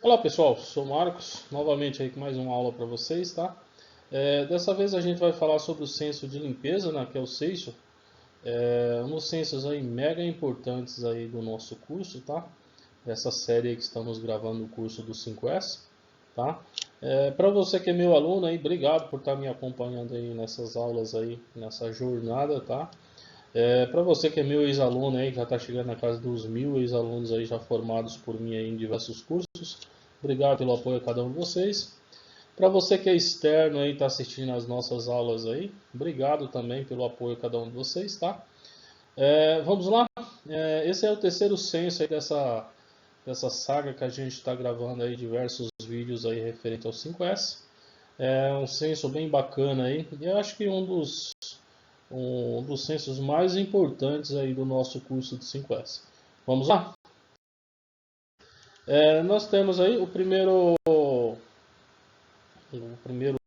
Olá pessoal, sou o Marcos, novamente aí com mais uma aula para vocês, tá? Dessa vez a gente vai falar sobre o senso de limpeza, né, que é o SEISO, um dos sensos aí mega importantes aí do nosso curso, tá? Dessa série aí que estamos gravando o curso do 5S, tá? Para você que é meu aluno aí, obrigado por estar me acompanhando aí nessas aulas aí, nessa jornada, tá? Para você que é meu ex-aluno aí, que já está chegando na casa dos 1000 ex-alunos aí já formados por mim aí em diversos cursos, obrigado pelo apoio a cada um de vocês. Para você que é externo aí, está assistindo as nossas aulas aí, obrigado também pelo apoio a cada um de vocês, tá? Vamos lá? Esse é o terceiro senso aí dessa saga que a gente está gravando aí diversos vídeos aí referente ao 5S. É um senso bem bacana aí, e eu acho que um dos sensos mais importantes aí do nosso curso de 5S. Vamos lá? Nós temos aí o primeiro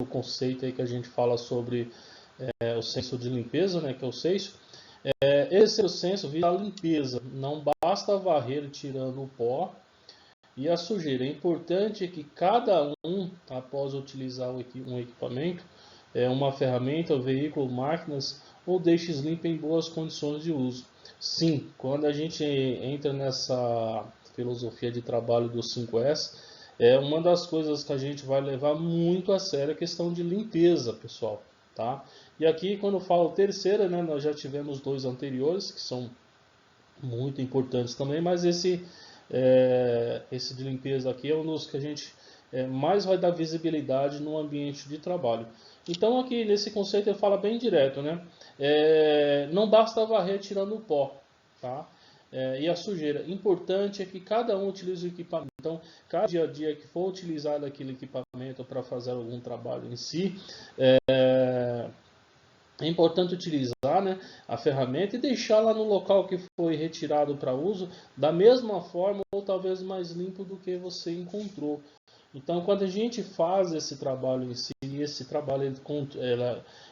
conceito aí que a gente fala sobre o senso de limpeza, né, que é o senso. Esse é o senso visa a limpeza, não basta varrer tirando o pó e a sujeira. É importante que cada um, após utilizar um equipamento, uma ferramenta, um veículo, máquinas, ou deixe limpo em boas condições de uso. Sim, quando a gente entra nessa filosofia de trabalho do 5S, é uma das coisas que a gente vai levar muito a sério a questão de limpeza, pessoal, tá? E aqui, quando eu falo terceira, né, nós já tivemos dois anteriores que são muito importantes também, mas esse de limpeza aqui é um dos que a gente mais vai dar visibilidade no ambiente de trabalho. Então aqui nesse conceito ele fala bem direto, né? Não basta varrer tirando o pó, tá? E a sujeira. Importante é que cada um utilize o equipamento. Então, cada dia a dia que for utilizado aquele equipamento para fazer algum trabalho em si, é importante utilizar, né, a ferramenta e deixá-la no local que foi retirado para uso da mesma forma ou talvez mais limpo do que você encontrou. Então, quando a gente faz esse trabalho em si, esse trabalho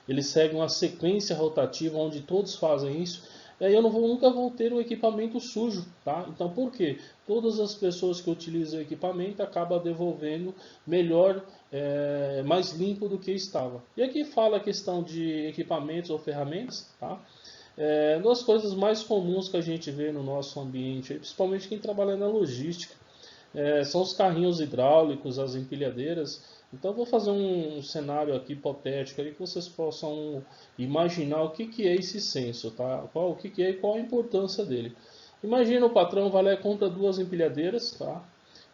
ele segue uma sequência rotativa onde todos fazem isso, e aí eu nunca vou ter um equipamento sujo, tá? Então, por quê? Todas as pessoas que utilizam o equipamento acabam devolvendo melhor, mais limpo do que estava. E aqui fala a questão de equipamentos ou ferramentas, tá? Das coisas mais comuns que a gente vê no nosso ambiente, principalmente quem trabalha na logística. São os carrinhos hidráulicos, as empilhadeiras. Então eu vou fazer um cenário aqui hipotético aí que vocês possam imaginar o que é esse senso, tá? O que é e qual a importância dele. Imagina o patrão vai lá e compra duas empilhadeiras, tá?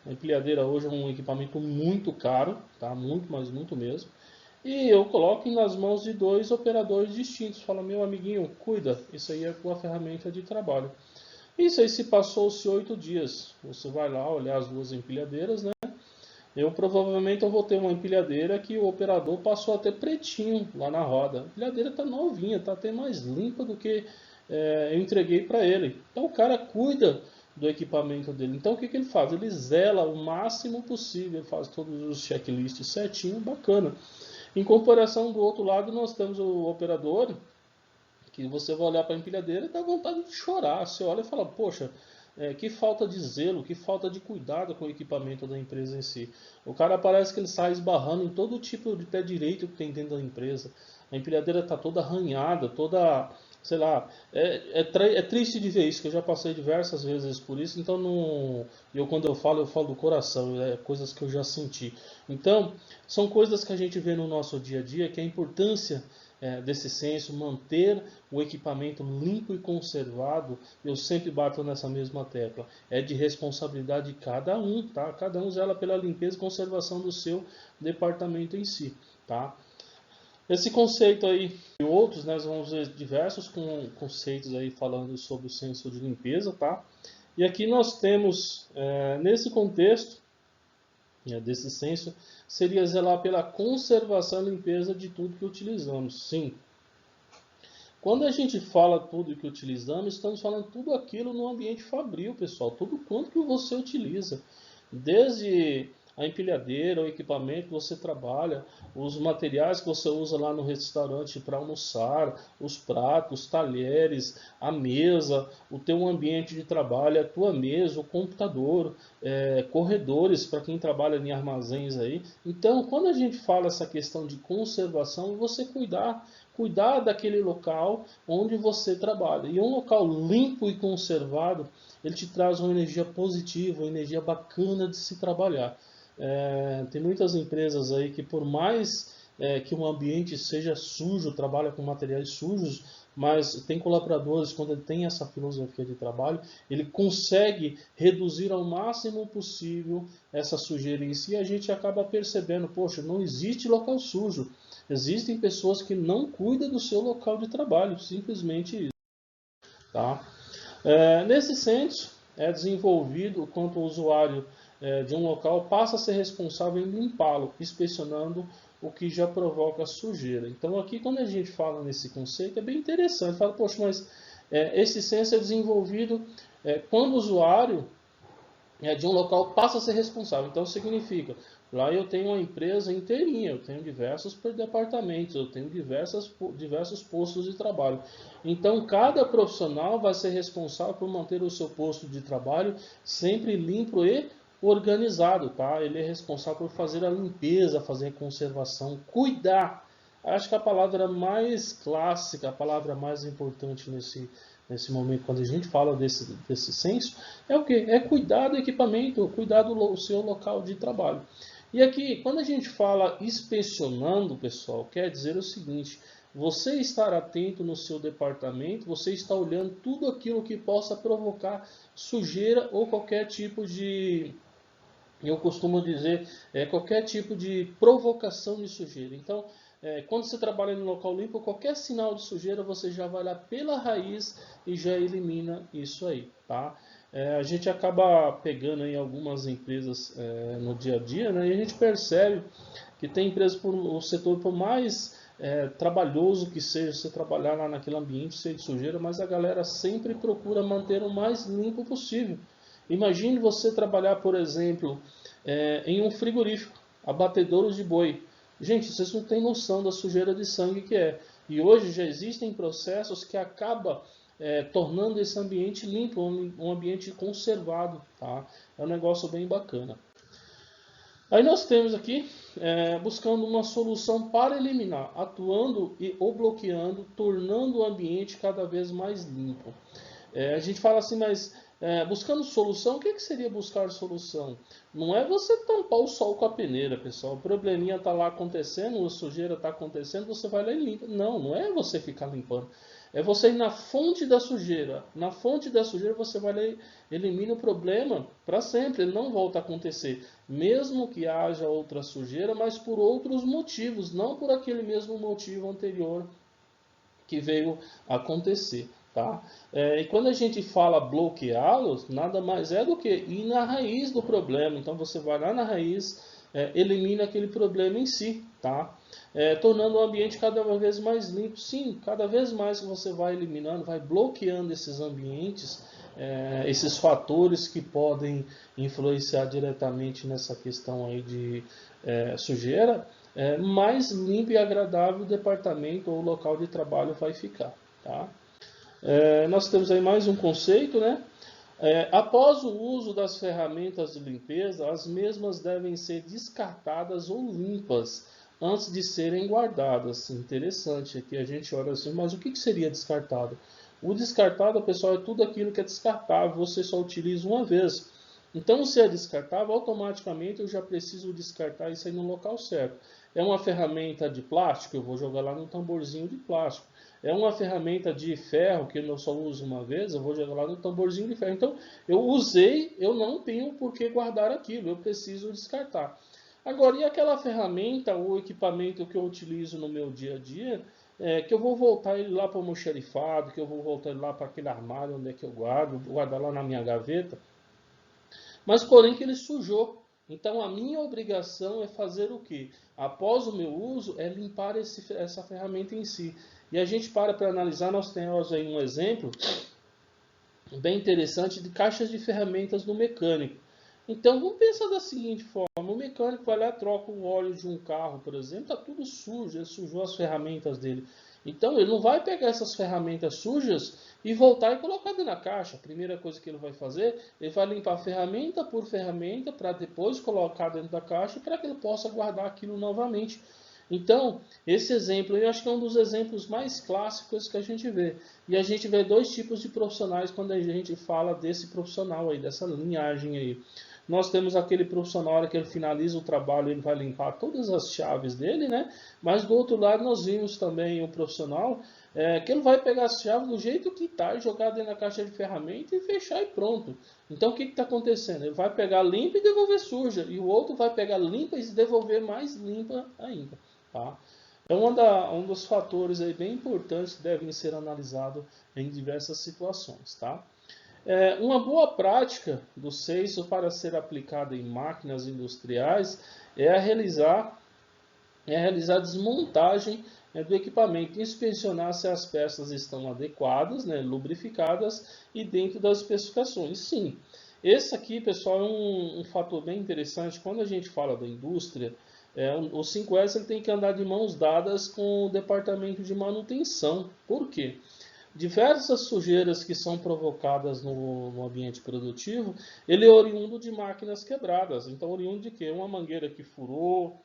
A empilhadeira hoje é um equipamento muito caro, tá? Muito, mas muito mesmo. E eu coloco nas mãos de dois operadores distintos. Fala, meu amiguinho, cuida, isso aí é a tua ferramenta de trabalho. Isso aí se passou-se 8 dias. Você vai lá olhar as duas empilhadeiras, né? Provavelmente eu vou ter uma empilhadeira que o operador passou até pretinho lá na roda. A empilhadeira está novinha, está até mais limpa do que eu entreguei para ele. Então o cara cuida do equipamento dele. Então o que ele faz? Ele zela o máximo possível, faz todos os checklists certinho, bacana. Em comparação do outro lado, nós temos o operador que você vai olhar para a empilhadeira e dá vontade de chorar. Você olha e fala, poxa, que falta de zelo, que falta de cuidado com o equipamento da empresa em si. O cara parece que ele sai esbarrando em todo tipo de pé direito que tem dentro da empresa. A empilhadeira está toda arranhada, toda, sei lá, é triste de ver isso, que eu já passei diversas vezes por isso, então não, quando eu falo do coração, coisas que eu já senti. Então, são coisas que a gente vê no nosso dia a dia, que a importância desse senso, manter o equipamento limpo e conservado, eu sempre bato nessa mesma tecla. É de responsabilidade de cada um, tá? Cada um zela pela limpeza e conservação do seu departamento em si, tá? Esse conceito aí e outros, nós vamos ver diversos conceitos aí falando sobre o senso de limpeza, tá? E aqui nós temos, nesse contexto, desse senso, seria zelar pela conservação e limpeza de tudo que utilizamos. Sim, quando a gente fala tudo que utilizamos, estamos falando tudo aquilo no ambiente fabril, pessoal. Tudo quanto que você utiliza. Desde a empilhadeira, o equipamento que você trabalha, os materiais que você usa lá no restaurante para almoçar, os pratos, talheres, a mesa, o teu ambiente de trabalho, a tua mesa, o computador, corredores para quem trabalha em armazéns aí. Então, quando a gente fala essa questão de conservação, você cuidar daquele local onde você trabalha. E um local limpo e conservado, ele te traz uma energia positiva, uma energia bacana de se trabalhar. Tem muitas empresas aí que por mais que o ambiente seja sujo, trabalha com materiais sujos, mas tem colaboradores, quando ele tem essa filosofia de trabalho, ele consegue reduzir ao máximo possível essa sujeira em si, e a gente acaba percebendo, poxa, não existe local sujo. Existem pessoas que não cuidam do seu local de trabalho, simplesmente isso. Tá? Nesse senso, é desenvolvido quanto o usuário de um local passa a ser responsável em limpá-lo, inspecionando o que já provoca sujeira. Então aqui quando a gente fala nesse conceito é bem interessante. Fala, poxa, mas esse senso é desenvolvido quando o usuário de um local passa a ser responsável. Então significa, lá eu tenho uma empresa inteirinha, eu tenho diversos departamentos, eu tenho diversos postos de trabalho. Então cada profissional vai ser responsável por manter o seu posto de trabalho sempre limpo e organizado, tá? Ele é responsável por fazer a limpeza, fazer a conservação, cuidar. Acho que a palavra mais clássica, a palavra mais importante nesse momento, quando a gente fala desse senso, é o que? É cuidar do equipamento, cuidar do seu local de trabalho. E aqui, quando a gente fala inspecionando, pessoal, quer dizer o seguinte: você estar atento no seu departamento, você está olhando tudo aquilo que possa provocar sujeira ou qualquer tipo de, eu costumo dizer, qualquer tipo de provocação de sujeira. Então, quando você trabalha no local limpo, qualquer sinal de sujeira você já vai lá pela raiz e já elimina isso aí, tá? A gente acaba pegando aí algumas empresas no dia a dia, né? E a gente percebe que tem empresas, o setor por mais trabalhoso que seja você trabalhar lá naquele ambiente cheio de sujeira, mas a galera sempre procura manter o mais limpo possível. Imagine você trabalhar, por exemplo, em um frigorífico, abatedouros de boi. Gente, vocês não têm noção da sujeira de sangue que é. E hoje já existem processos que acabam tornando esse ambiente limpo, um ambiente conservado. Tá? É um negócio bem bacana. Aí nós temos aqui, buscando uma solução para eliminar, atuando ou bloqueando, tornando o ambiente cada vez mais limpo. A gente fala assim, mas buscando solução, o que seria buscar solução? Não é você tampar o sol com a peneira, pessoal. O probleminha está lá acontecendo, a sujeira está acontecendo, você vai lá e limpa. Não, não é você ficar limpando. É você ir na fonte da sujeira. Na fonte da sujeira você vai lá e elimina o problema para sempre. Ele não volta a acontecer. Mesmo que haja outra sujeira, mas por outros motivos. Não por aquele mesmo motivo anterior que veio acontecer. Tá? E quando a gente fala bloqueá-los, nada mais é do que ir na raiz do problema. Então você vai lá na raiz, elimina aquele problema em si, tá? Tornando o ambiente cada vez mais limpo. Sim, cada vez mais que você vai eliminando, vai bloqueando esses ambientes, esses fatores que podem influenciar diretamente nessa questão aí de sujeira, mais limpo e agradável o departamento ou o local de trabalho vai ficar, tá? Nós temos aí mais um conceito, né? Após o uso das ferramentas de limpeza, as mesmas devem ser descartadas ou limpas antes de serem guardadas. Interessante, aqui a gente olha assim, mas o que seria descartado? O descartado, pessoal, é tudo aquilo que é descartável, você só utiliza uma vez. Então, se é descartável, automaticamente eu já preciso descartar isso aí no local certo. É uma ferramenta de plástico, eu vou jogar lá no tamborzinho de plástico. É uma ferramenta de ferro, que eu só uso uma vez, eu vou jogar lá no tamborzinho de ferro. Então, eu usei, eu não tenho por que guardar aquilo, eu preciso descartar. Agora, e aquela ferramenta ou equipamento que eu utilizo no meu dia a dia, que eu vou voltar ele lá para o almoxarifado, que eu vou voltar ele lá para aquele armário onde é que eu guardo, guardar lá na minha gaveta, mas porém que ele sujou. Então a minha obrigação é fazer o quê? Após o meu uso, é limpar essa ferramenta em si. E a gente para analisar, nós temos aí um exemplo bem interessante de caixas de ferramentas no mecânico. Então vamos pensar da seguinte forma: o mecânico vai lá, troca o óleo de um carro, por exemplo, está tudo sujo, ele sujou as ferramentas dele. Então ele não vai pegar essas ferramentas sujas e voltar e colocar dentro da caixa. A primeira coisa que ele vai fazer, ele vai limpar ferramenta por ferramenta para depois colocar dentro da caixa para que ele possa guardar aquilo novamente. Então, esse exemplo eu acho que é um dos exemplos mais clássicos que a gente vê. E a gente vê dois tipos de profissionais quando a gente fala desse profissional aí, dessa linhagem aí. Nós temos aquele profissional, na hora que ele finaliza o trabalho, ele vai limpar todas as chaves dele, né? Mas do outro lado nós vimos também o profissional que ele vai pegar as chaves do jeito que está, jogar dentro da caixa de ferramenta e fechar e pronto. Então o que está acontecendo? Ele vai pegar limpa e devolver suja, e o outro vai pegar limpa e devolver mais limpa ainda. Tá? Então um dos fatores aí bem importantes que devem ser analisados em diversas situações. Tá? Uma boa prática do seiso para ser aplicada em máquinas industriais é realizar a desmontagem do equipamento, inspecionar se as peças estão adequadas, né, lubrificadas e dentro das especificações. Sim, esse aqui, pessoal, é um fator bem interessante. Quando a gente fala da indústria, o 5S ele tem que andar de mãos dadas com o departamento de manutenção. Por quê? Diversas sujeiras que são provocadas no ambiente produtivo, ele é oriundo de máquinas quebradas. Então, oriundo de quê? Uma mangueira que furou,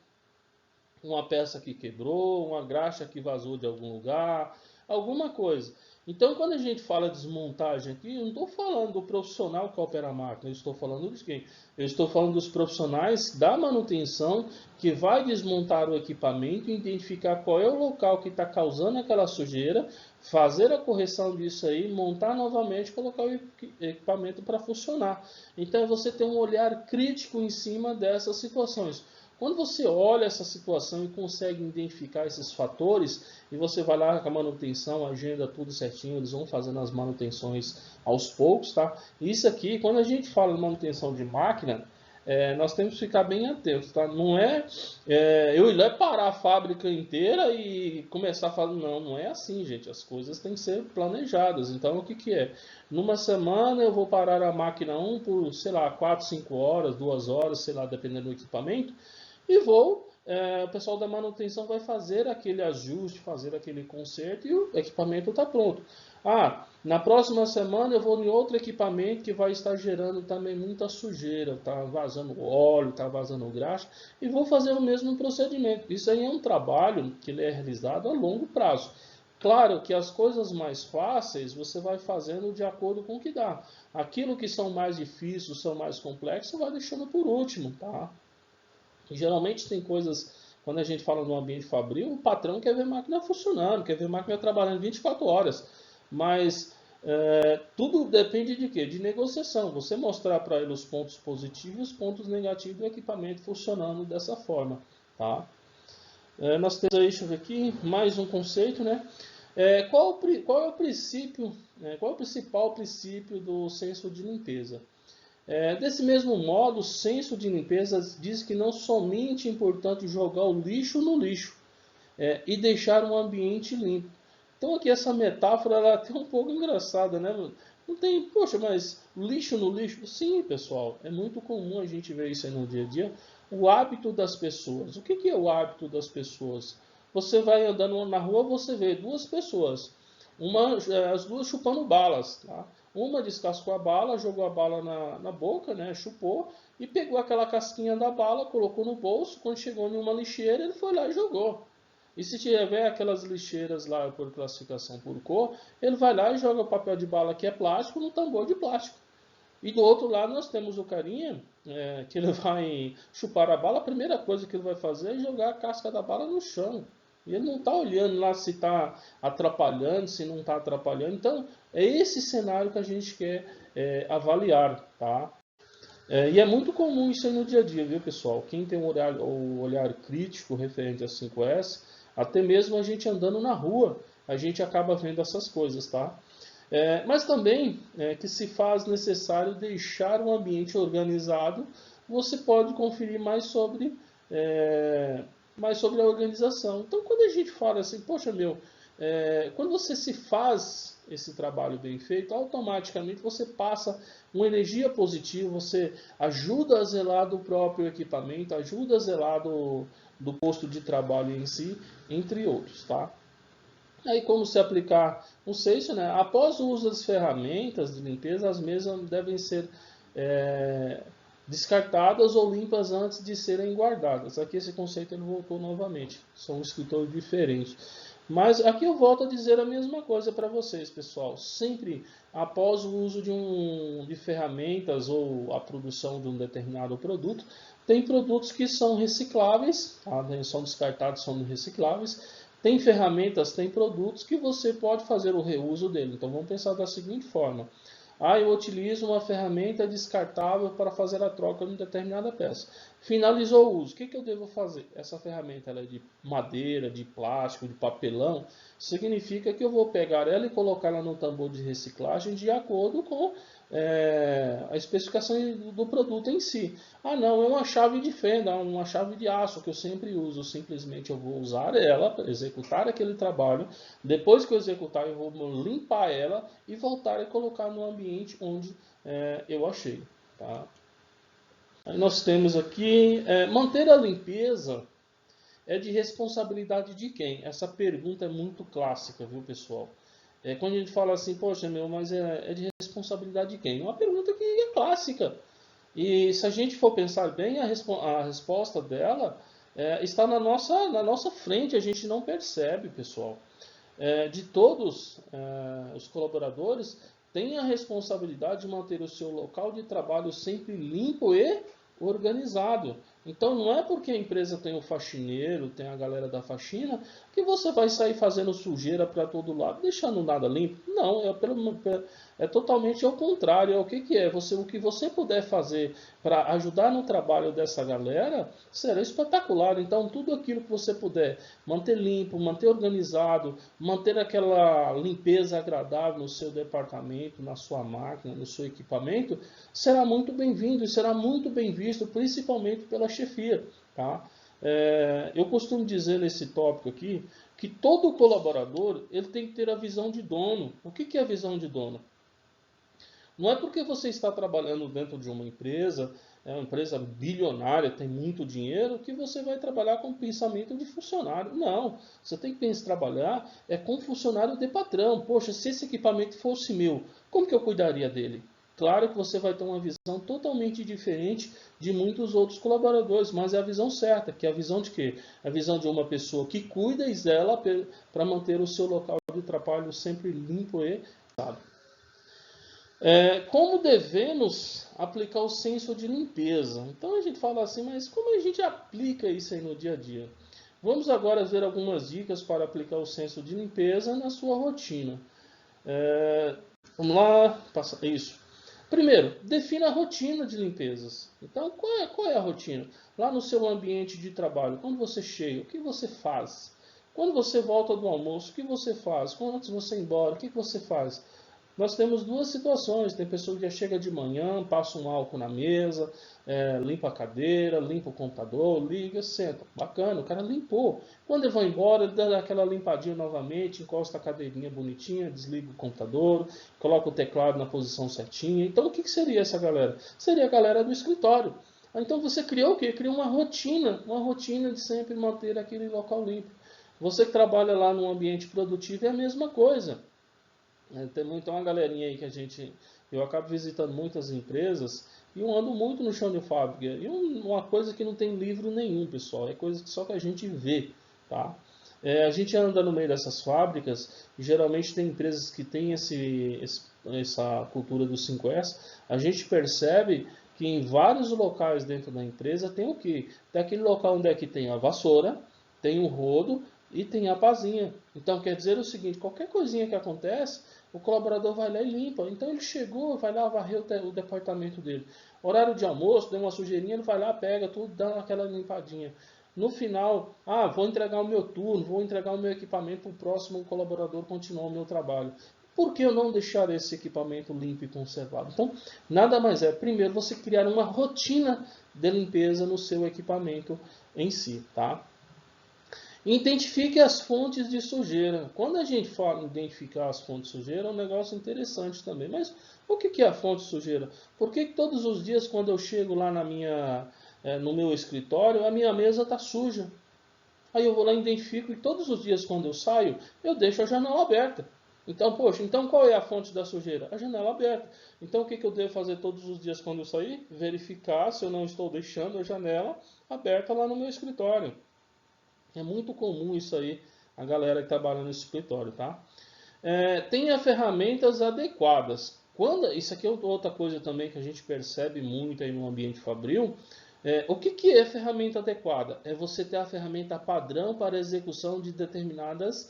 uma peça que quebrou, uma graxa que vazou de algum lugar, alguma coisa. Então, quando a gente fala desmontagem aqui, eu não estou falando do profissional que opera a máquina, eu estou falando de quem? Eu estou falando dos profissionais da manutenção que vai desmontar o equipamento, identificar qual é o local que está causando aquela sujeira, fazer a correção disso aí, montar novamente, colocar o equipamento para funcionar. Então, você tem um olhar crítico em cima dessas situações. Quando você olha essa situação e consegue identificar esses fatores, e você vai lá com a manutenção, agenda tudo certinho, eles vão fazendo as manutenções aos poucos, tá? Isso aqui, quando a gente fala de manutenção de máquina, nós temos que ficar bem atentos, tá? Não eu ir lá parar a fábrica inteira e começar a falar, não é assim, gente, as coisas têm que ser planejadas. Então, o que é? Numa semana eu vou parar a máquina 1 por, sei lá, 4, 5 horas, 2 horas, sei lá, dependendo do equipamento, e o pessoal da manutenção vai fazer aquele ajuste, fazer aquele conserto e o equipamento está pronto. Na próxima semana eu vou em outro equipamento que vai estar gerando também muita sujeira, está vazando óleo, está vazando graxa, e vou fazer o mesmo procedimento. Isso aí é um trabalho que ele é realizado a longo prazo. Claro que as coisas mais fáceis você vai fazendo de acordo com o que dá. Aquilo que são mais difíceis, são mais complexos, você vai deixando por último, tá? Geralmente tem coisas, quando a gente fala no ambiente fabril, o patrão quer ver a máquina funcionando, quer ver a máquina trabalhando 24 horas. Mas tudo depende de quê? De negociação. Você mostrar para ele os pontos positivos e os pontos negativos do equipamento funcionando dessa forma. Tá? Nós temos aí, deixa eu ver aqui, mais um conceito, né? Qual é o princípio, qual é o principal princípio do senso de limpeza? Desse mesmo modo, o senso de limpeza diz que não somente é importante jogar o lixo no lixo e deixar um ambiente limpo. Então aqui essa metáfora ela é até um pouco engraçada, né? Não tem, poxa, mas lixo no lixo? Sim, pessoal, é muito comum a gente ver isso aí no dia a dia. O hábito das pessoas. O que é o hábito das pessoas? Você vai andando na rua, você vê duas pessoas. As duas chupando balas. Tá? Uma descascou a bala, jogou a bala na boca, né, chupou, e pegou aquela casquinha da bala, colocou no bolso. Quando chegou em uma lixeira, ele foi lá e jogou. E se tiver aquelas lixeiras lá por classificação por cor, ele vai lá e joga o papel de bala que é plástico no tambor de plástico. E do outro lado nós temos o carinha que ele vai chupar a bala, a primeira coisa que ele vai fazer é jogar a casca da bala no chão. E ele não está olhando lá se está atrapalhando, se não está atrapalhando. Então, é esse cenário que a gente quer avaliar. Tá? E é muito comum isso aí no dia a dia, viu, pessoal? Quem tem o olhar crítico referente a 5S, até mesmo a gente andando na rua, a gente acaba vendo essas coisas, tá? Mas também que se faz necessário deixar o ambiente organizado, você pode conferir mais sobre a organização. Então, quando a gente fala assim, poxa, quando você se faz esse trabalho bem feito, automaticamente você passa uma energia positiva, você ajuda a zelar do próprio equipamento, ajuda a zelar do posto de trabalho em si, entre outros, tá? Aí como se aplicar o sexto, né? Após o uso das ferramentas de limpeza, as mesas devem ser descartadas ou limpas antes de serem guardadas. Aqui esse conceito ele voltou novamente, são escritores diferentes. Mas aqui eu volto a dizer a mesma coisa para vocês, pessoal. Sempre após o uso de ferramentas ou a produção de um determinado produto, tem produtos que são recicláveis, tá? São descartados, são recicláveis. Tem ferramentas, tem produtos que você pode fazer o reuso dele. Então vamos pensar da seguinte forma. Eu utilizo uma ferramenta descartável para fazer a troca de uma determinada peça. Finalizou o uso. O que eu devo fazer? Essa ferramenta ela é de madeira, de plástico, de papelão. Significa que eu vou pegar ela e colocar ela no tambor de reciclagem de acordo com a especificação do produto em si. Não, é uma chave de fenda, uma chave de aço que eu sempre uso. Simplesmente eu vou usar ela, executar aquele trabalho. Depois que eu executar, eu vou limpar ela e voltar a colocar no ambiente onde eu achei. Tá? Aí nós temos aqui, manter a limpeza é de responsabilidade de quem? Essa pergunta é muito clássica, viu, pessoal? Quando a gente fala assim, poxa, mas é de responsabilidade de quem? É uma pergunta que é clássica. E se a gente for pensar bem, a resposta dela está na nossa frente, a gente não percebe, pessoal. De todos os colaboradores, tem a responsabilidade de manter o seu local de trabalho sempre limpo e organizado. Então não é porque a empresa tem o faxineiro, tem a galera da faxina, que você vai sair fazendo sujeira para todo lado, deixando nada limpo. Não, é totalmente ao contrário. O que é? O que você puder fazer para ajudar no trabalho dessa galera, será espetacular. Então tudo aquilo que você puder manter limpo, manter organizado, manter aquela limpeza agradável no seu departamento, na sua máquina, no seu equipamento, será muito bem-vindo e será muito bem visto, principalmente pela chefia. Tá? Eu costumo dizer nesse tópico aqui que todo colaborador ele tem que ter a visão de dono. O que é a visão de dono? Não é porque você está trabalhando dentro de uma empresa bilionária, tem muito dinheiro, que você vai trabalhar com pensamento de funcionário. Não, você tem que trabalhar com funcionário de patrão. Poxa, se esse equipamento fosse meu, como que eu cuidaria dele? Claro que você vai ter uma visão totalmente diferente de muitos outros colaboradores, mas é a visão certa, que é a visão de quê? A visão de uma pessoa que cuida e zela para manter o seu local de trabalho sempre limpo e sabe. Como devemos aplicar o senso de limpeza? Então a gente fala assim, mas como a gente aplica isso aí no dia a dia? Vamos agora ver algumas dicas para aplicar o senso de limpeza na sua rotina. Vamos lá, passa isso. Primeiro, defina a rotina de limpezas. Então, qual é a rotina? Lá no seu ambiente de trabalho, quando você chega, o que você faz? Quando você volta do almoço, o que você faz? Quando antes de você ir embora, o que você faz? Nós temos duas situações. Tem pessoa que já chega de manhã, passa um álcool na mesa, limpa a cadeira, limpa o computador, liga, senta. Bacana, o cara limpou. Quando ele vai embora, ele dá aquela limpadinha novamente, encosta a cadeirinha bonitinha, desliga o computador, coloca o teclado na posição certinha. Então o que seria essa galera? Seria a galera do escritório. Então você criou o quê? Criou uma rotina de sempre manter aquele local limpo. Você que trabalha lá no ambiente produtivo é a mesma coisa. Tem uma galerinha aí eu acabo visitando muitas empresas e eu ando muito no chão de fábrica. E uma coisa que não tem livro nenhum, pessoal, é coisa que só que a gente vê, tá? A gente anda no meio dessas fábricas e geralmente tem empresas que têm essa cultura do 5S. A gente percebe que em vários locais dentro da empresa tem o quê? Tem aquele local onde é que tem a vassoura, tem o rodo e tem a pazinha. Então quer dizer o seguinte, qualquer coisinha que acontece, o colaborador vai lá e limpa. Então ele chegou, vai lá varrer o departamento dele. Horário de almoço, deu uma sujeirinha, ele vai lá, pega tudo, dá aquela limpadinha. No final, vou entregar o meu turno, vou entregar o meu equipamento para o próximo colaborador continuar o meu trabalho. Por que eu não deixar esse equipamento limpo e conservado? Então, nada mais é, primeiro, você criar uma rotina de limpeza no seu equipamento em si, tá? Identifique as fontes de sujeira. Quando a gente fala em identificar as fontes de sujeira, é um negócio interessante também. Mas o que é a fonte de sujeira? Por que todos os dias, quando eu chego lá no meu escritório, a minha mesa está suja? Aí eu vou lá e identifico e todos os dias, quando eu saio, eu deixo a janela aberta. Então, poxa, então qual é a fonte da sujeira? A janela aberta. Então, o que eu devo fazer todos os dias quando eu sair? Verificar se eu não estou deixando a janela aberta lá no meu escritório. É muito comum isso aí, a galera que trabalha no escritório, tá? Tenha ferramentas adequadas. Isso aqui é outra coisa também que a gente percebe muito aí no ambiente fabril. O que é ferramenta adequada? É você ter a ferramenta padrão para a execução de determinados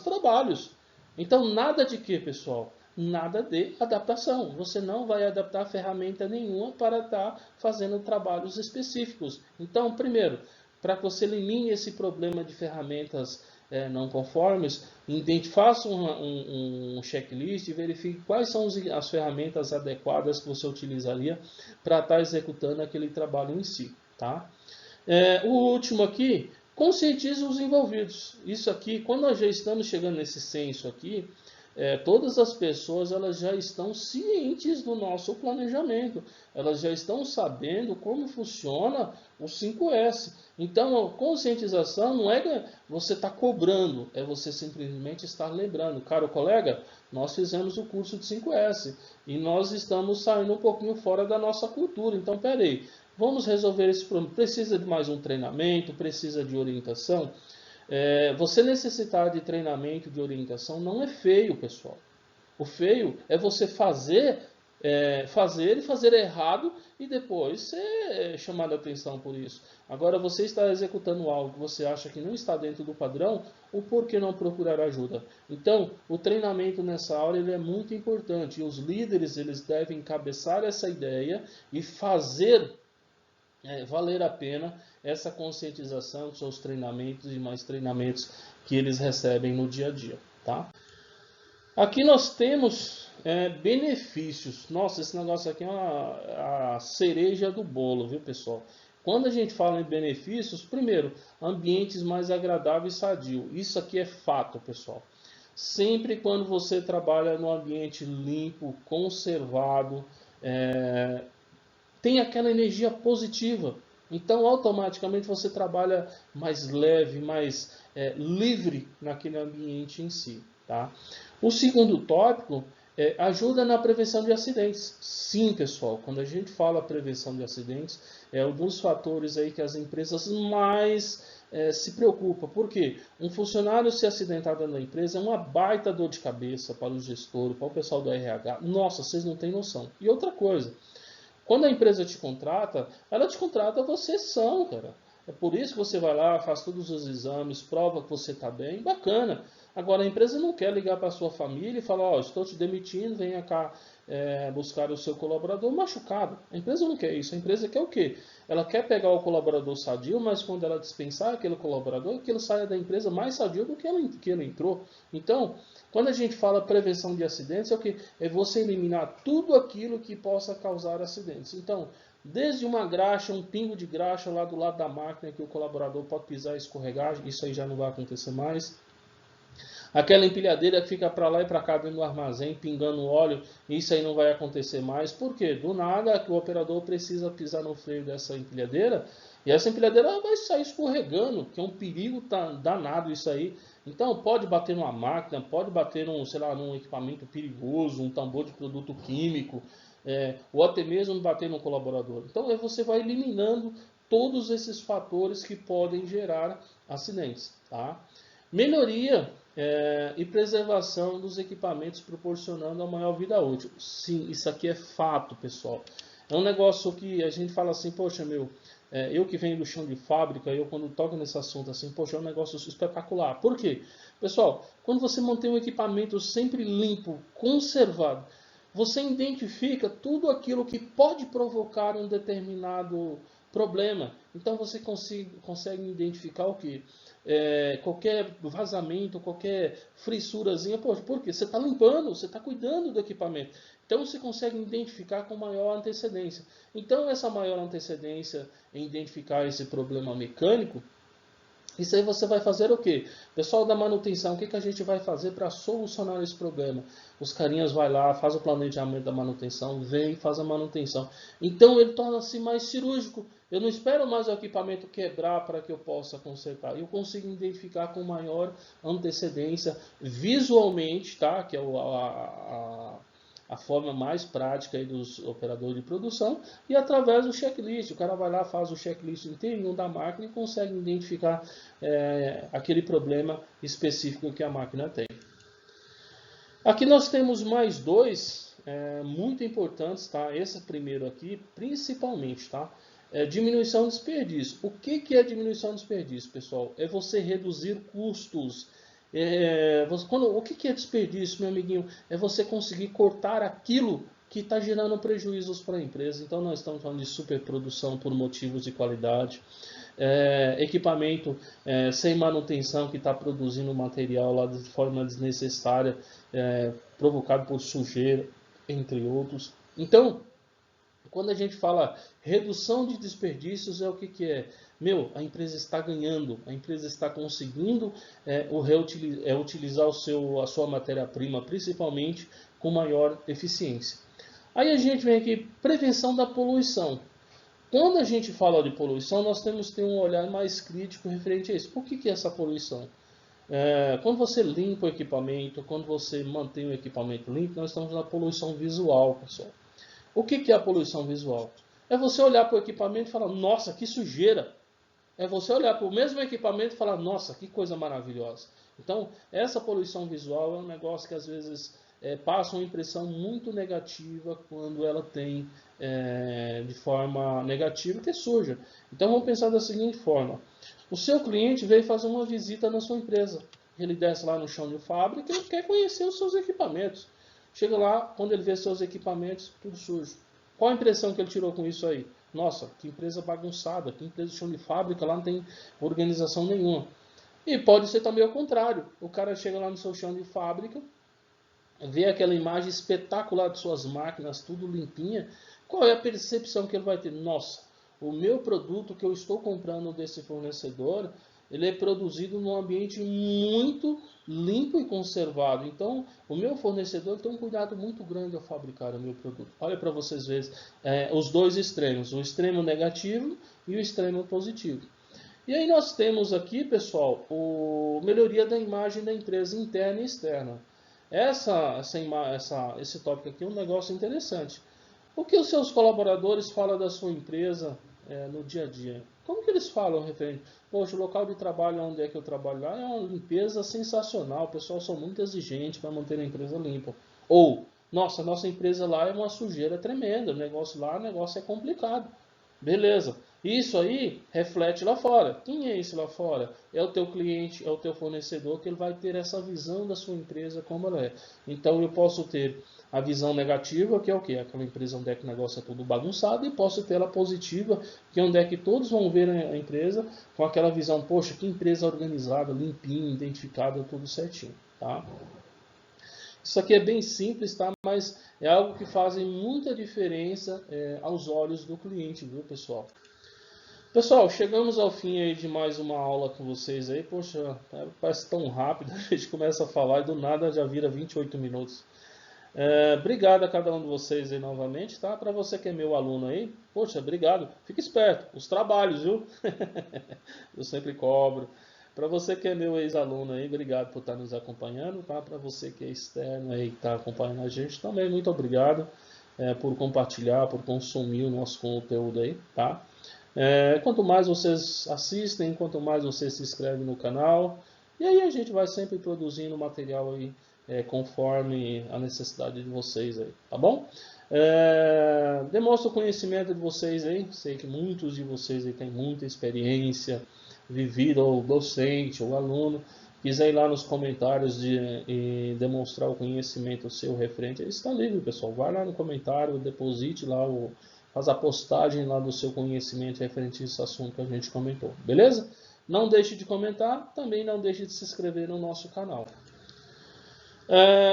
trabalhos. Então, nada de quê, pessoal? Nada de adaptação. Você não vai adaptar ferramenta nenhuma para estar fazendo trabalhos específicos. Então, primeiro, para que você elimine esse problema de ferramentas não conformes, faça um checklist e verifique quais são as ferramentas adequadas que você utilizaria para estar executando aquele trabalho em si. Tá? O último aqui, conscientize os envolvidos. Isso aqui, quando nós já estamos chegando nesse senso aqui, todas as pessoas elas já estão cientes do nosso planejamento, elas já estão sabendo como funciona o 5S. Então, a conscientização não é que você está cobrando, é você simplesmente estar lembrando. Caro colega, nós fizemos o curso de 5S e nós estamos saindo um pouquinho fora da nossa cultura. Então, peraí, vamos resolver esse problema. Precisa de mais um treinamento, precisa de orientação. Você necessitar de treinamento, de orientação, não é feio, pessoal. O feio é você fazer e fazer errado e depois ser chamado a atenção por isso. Agora, você está executando algo que você acha que não está dentro do padrão, o porquê não procurar ajuda? Então, o treinamento nessa hora ele é muito importante e os líderes eles devem encabeçar essa ideia e fazer valer a pena essa conscientização com seus treinamentos e mais treinamentos que eles recebem no dia a dia. Tá? Aqui nós temos benefícios. Nossa, esse negócio aqui é a cereja do bolo, viu, pessoal? Quando a gente fala em benefícios, primeiro, ambientes mais agradáveis e sadio. Isso aqui é fato, pessoal. Sempre quando você trabalha num ambiente limpo, conservado, tem aquela energia positiva. Então, automaticamente você trabalha mais leve, mais livre naquele ambiente em si. Tá? O segundo tópico ajuda na prevenção de acidentes. Sim, pessoal, quando a gente fala prevenção de acidentes, é um dos fatores aí que as empresas mais se preocupam. Por quê? Um funcionário se acidentar dentro da empresa é uma baita dor de cabeça para o gestor, para o pessoal do RH. Nossa, vocês não têm noção. E outra coisa, quando a empresa te contrata, ela te contrata você são, cara. É por isso que você vai lá, faz todos os exames, prova que você está bem, bacana. Agora a empresa não quer ligar para a sua família e falar, ó, estou te demitindo, venha cá buscar o seu colaborador machucado. A empresa não quer isso, a empresa quer o quê? Ela quer pegar o colaborador sadio, mas quando ela dispensar aquele colaborador, que ele saia da empresa mais sadio do que ele entrou. Então, quando a gente fala prevenção de acidentes, é o que? É você eliminar tudo aquilo que possa causar acidentes. Então, desde uma graxa, um pingo de graxa lá do lado da máquina que o colaborador pode pisar e escorregar, isso aí já não vai acontecer mais. Aquela empilhadeira que fica para lá e para cá dentro do armazém, pingando óleo, isso aí não vai acontecer mais. Por quê? Do nada que o operador precisa pisar no freio dessa empilhadeira e essa empilhadeira vai sair escorregando, que é um perigo danado isso aí. Então pode bater numa máquina, pode bater num equipamento perigoso, um tambor de produto químico, ou até mesmo bater no colaborador. Então você vai eliminando todos esses fatores que podem gerar acidentes. Tá? Melhoria e preservação dos equipamentos proporcionando a maior vida útil. Sim, isso aqui é fato, pessoal. É um negócio que a gente fala assim, poxa, eu que venho do chão de fábrica, eu quando toco nesse assunto assim, poxa, é um negócio espetacular. Por quê? Pessoal, quando você mantém um equipamento sempre limpo, conservado, você identifica tudo aquilo que pode provocar um determinado problema. Então você consegue identificar o que? Qualquer vazamento, qualquer frissurazinha, poxa, por quê? Você está limpando, você está cuidando do equipamento. Então você consegue identificar com maior antecedência. Então essa maior antecedência em identificar esse problema mecânico Isso aí você vai fazer o quê? Pessoal da manutenção, o que a gente vai fazer para solucionar esse problema? Os carinhas vai lá, faz o planejamento da manutenção, vem, faz a manutenção. Então ele torna-se mais cirúrgico. Eu não espero mais o equipamento quebrar para que eu possa consertar. Eu consigo identificar com maior antecedência, visualmente, tá? Que é a forma mais prática aí dos operadores de produção, e através do checklist. O cara vai lá, faz o checklist inteirinho da máquina e consegue identificar aquele problema específico que a máquina tem. Aqui nós temos mais dois muito importantes, tá? Esse primeiro aqui, principalmente, tá? Diminuição de desperdício. O que é diminuição de desperdício, pessoal? É você reduzir custos. O que é desperdício, meu amiguinho? É você conseguir cortar aquilo que está gerando prejuízos para a empresa. Então nós estamos falando de superprodução por motivos de qualidade. Equipamento sem manutenção que está produzindo material lá de forma desnecessária, provocado por sujeira, entre outros. Então, quando a gente fala redução de desperdícios, é o que é? A empresa está ganhando, a empresa está conseguindo utilizar a sua matéria-prima, principalmente com maior eficiência. Aí a gente vem aqui, prevenção da poluição. Quando a gente fala de poluição, nós temos que ter um olhar mais crítico referente a isso. Por que é essa poluição? Quando você limpa o equipamento, quando você mantém o equipamento limpo, nós estamos na poluição visual, pessoal. O que é a poluição visual? É você olhar para o equipamento e falar, nossa, que sujeira. É você olhar para o mesmo equipamento e falar, nossa, que coisa maravilhosa. Então, essa poluição visual é um negócio que às vezes passa uma impressão muito negativa quando ela tem de forma negativa, que é suja. Então, vamos pensar da seguinte forma. O seu cliente veio fazer uma visita na sua empresa. Ele desce lá no chão de fábrica e quer conhecer os seus equipamentos. Chega lá, quando ele vê seus equipamentos, tudo sujo. Qual a impressão que ele tirou com isso aí? Nossa, que empresa bagunçada, que empresa de chão de fábrica, lá não tem organização nenhuma. E pode ser também o contrário. O cara chega lá no seu chão de fábrica, vê aquela imagem espetacular de suas máquinas, tudo limpinha. Qual é a percepção que ele vai ter? Nossa, o meu produto que eu estou comprando desse fornecedor, ele é produzido num ambiente muito limpo e conservado. Então, o meu fornecedor tem um cuidado muito grande ao fabricar o meu produto. Olha para vocês verem os dois extremos, o extremo negativo e o extremo positivo. E aí nós temos aqui, pessoal, a melhoria da imagem da empresa interna e externa. Esse tópico aqui é um negócio interessante. O que os seus colaboradores falam da sua empresa no dia a dia? Como que eles falam referente? Poxa, o local de trabalho onde é que eu trabalho lá é uma limpeza sensacional. O pessoal são muito exigentes para manter a empresa limpa. Ou, nossa empresa lá é uma sujeira tremenda. O negócio é complicado. Beleza. Isso aí reflete lá fora. Quem é esse lá fora? É o teu cliente, é o teu fornecedor, que ele vai ter essa visão da sua empresa como ela é. Então eu posso ter a visão negativa, que é o quê? Aquela empresa onde é que o negócio é tudo bagunçado, e posso ter a positiva, que é onde é que todos vão ver a empresa com aquela visão, poxa, que empresa organizada, limpinha, identificada, tudo certinho, tá? Isso aqui é bem simples, tá? Mas é algo que faz muita diferença aos olhos do cliente, viu, pessoal? Pessoal, chegamos ao fim aí de mais uma aula com vocês aí. Poxa, parece tão rápido, a gente começa a falar e do nada já vira 28 minutos. Obrigado a cada um de vocês aí novamente, tá? Para você que é meu aluno aí, poxa, obrigado. Fique esperto, os trabalhos, viu? Eu sempre cobro. Para você que é meu ex-aluno aí, obrigado por estar nos acompanhando, tá? Para você que é externo aí, que está acompanhando a gente também, muito obrigado por compartilhar, por consumir o nosso conteúdo aí, tá? Quanto mais vocês assistem, quanto mais vocês se inscrevem no canal, e aí a gente vai sempre produzindo material aí conforme a necessidade de vocês aí, tá bom? Demonstra o conhecimento de vocês aí, sei que muitos de vocês aí têm muita experiência, vivido ou docente ou aluno, quiser ir lá nos comentários e demonstrar o conhecimento seu referente, está livre, pessoal, vai lá no comentário, deposite lá faz a postagem lá do seu conhecimento referente a esse assunto que a gente comentou, beleza? Não deixe de comentar, também não deixe de se inscrever no nosso canal.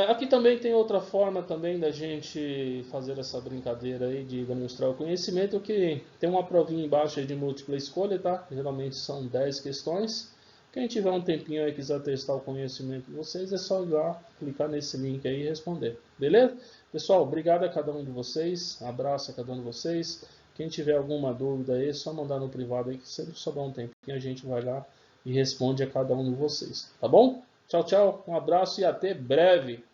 Aqui também tem outra forma também da gente fazer essa brincadeira aí de demonstrar o conhecimento, que tem uma provinha embaixo aí de múltipla escolha, tá? Geralmente são 10 questões. Quem tiver um tempinho aí e quiser testar o conhecimento de vocês, é só ir lá, clicar nesse link aí e responder. Beleza? Pessoal, obrigado a cada um de vocês. Abraço a cada um de vocês. Quem tiver alguma dúvida aí, é só mandar no privado aí, que sempre sobrar um tempinho, a gente vai lá e responde a cada um de vocês. Tá bom? Tchau, tchau. Um abraço e até breve.